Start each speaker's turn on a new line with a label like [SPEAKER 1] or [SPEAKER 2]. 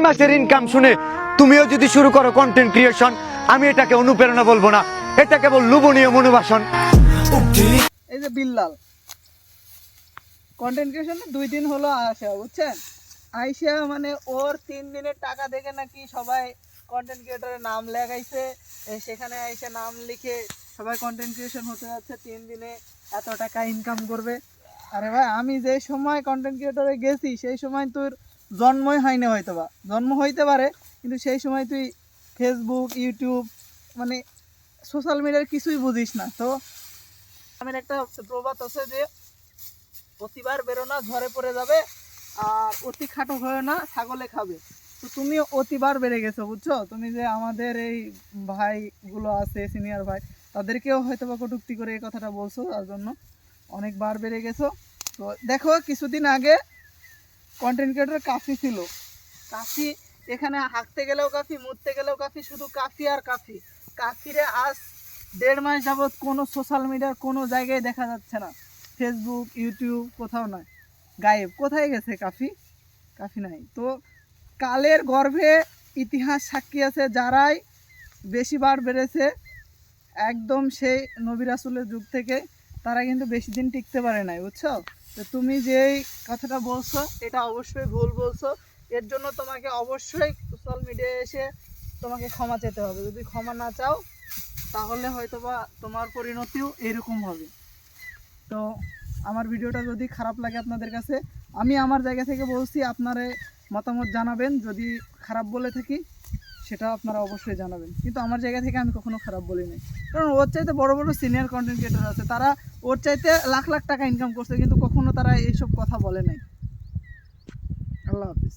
[SPEAKER 1] মাসের ইনকাম শুনে তুমিও যদি শুরু করো কন্টেন্ট ক্রিয়েশন, আমি এটাকে অনুপ্রেরণা বলবো না, এটা কেবল লোভনীয় মনোবাসন।
[SPEAKER 2] এই যে বিল্লাল কন্টেন্ট ক্রিয়েশনে 2 দিন হলো আসা, বুঝছেন? আইসা মানে ওর 3 দিনের টাকা দেখে নাকি সবাই কন্টেন্ট ক্রিয়েটরের নাম লেখাইছে, সেখানে আইসা নাম লিখে সবাই কন্টেন্ট ক্রিয়েশন হতে যাচ্ছে, 3 দিনে এত টাকা ইনকাম করবে। আরে ভাই, আমি যে সময় কন্টেন্ট ক্রিয়েটরে গেছি সেই সময় তোর জন্মই হয়নি, হয়তো বা জন্ম হইতে পারে, কিন্তু সেই সময় তুই ফেসবুক ইউটিউব মানে সোশ্যাল মিডিয়ার কিছুই বুঝিস না। তো আমার একটা প্রবাদ আছে যে প্রতিবার বেরো না ঝড়ে পড়ে যাবে, আর অতি খাটো হয়ে না ছাগলে খাবে। তো তুমি অতিবার বেড়ে গেছো, বুঝছো? তুমি যে আমাদের এই ভাইগুলো আছে সিনিয়র ভাই, তাদেরকেও হয়তো বা কটূক্তি করে এই কথাটা বলছো, তার জন্য অনেকবার বেড়ে গেছো। তো দেখো, কিছুদিন আগে কন্টেন্ট ক্রিয়েটর কাফি ছিল, কাফি এখানে হাঁকতে গেলেও কাফি, মুততে গেলেও কাফি, শুধু কাফি আর কাফি। কাফিরে আজ 1.5 মাস যাবৎ কোনো সোশ্যাল মিডিয়ার কোনো জায়গায় দেখা যাচ্ছে না, ফেসবুক ইউটিউব কোথাও নয়, গায়েব। কোথায় গেছে কাফি? কাফি নাই। তো কালের গর্ভে ইতিহাস সাক্ষী আছে, যারাই বেশিবার বেড়েছে একদম সেই নবী রাসূলের যুগ থেকে, তারা কিন্তু বেশি দিন টিকতে পারে নাই, বুঝছো? তো তুমি যেই কথাটা বলছো এটা অবশ্যই ভুল বলছো, এর জন্য তোমাকে অবশ্যই সোশ্যাল মিডিয়ায় এসে তোমাকে ক্ষমা চেতে হবে। যদি ক্ষমা না চাও তাহলে হয়তোবা তোমার পরিণতিও এরকম হবে। তো আমার ভিডিওটা যদি খারাপ লাগে আপনাদের কাছে, আমি আমার জায়গা থেকে বলছি, আপনারা মতামত জানাবেন। যদি খারাপ বলে থাকি সেটা আপনারা অবশ্যই জানাবেন, কিন্তু আমার জায়গা থেকে আমি কখনো খারাপ বলি নাই। কারণ ওর চাইতে বড় বড় সিনিয়র কন্টেন্ট ক্রিয়েটর আছে, তারা ওর চাইতে লাখ লাখ টাকা ইনকাম করছে, কিন্তু কখনো তারা এইসব কথা বলে নাই। আল্লাহ হাফিজ।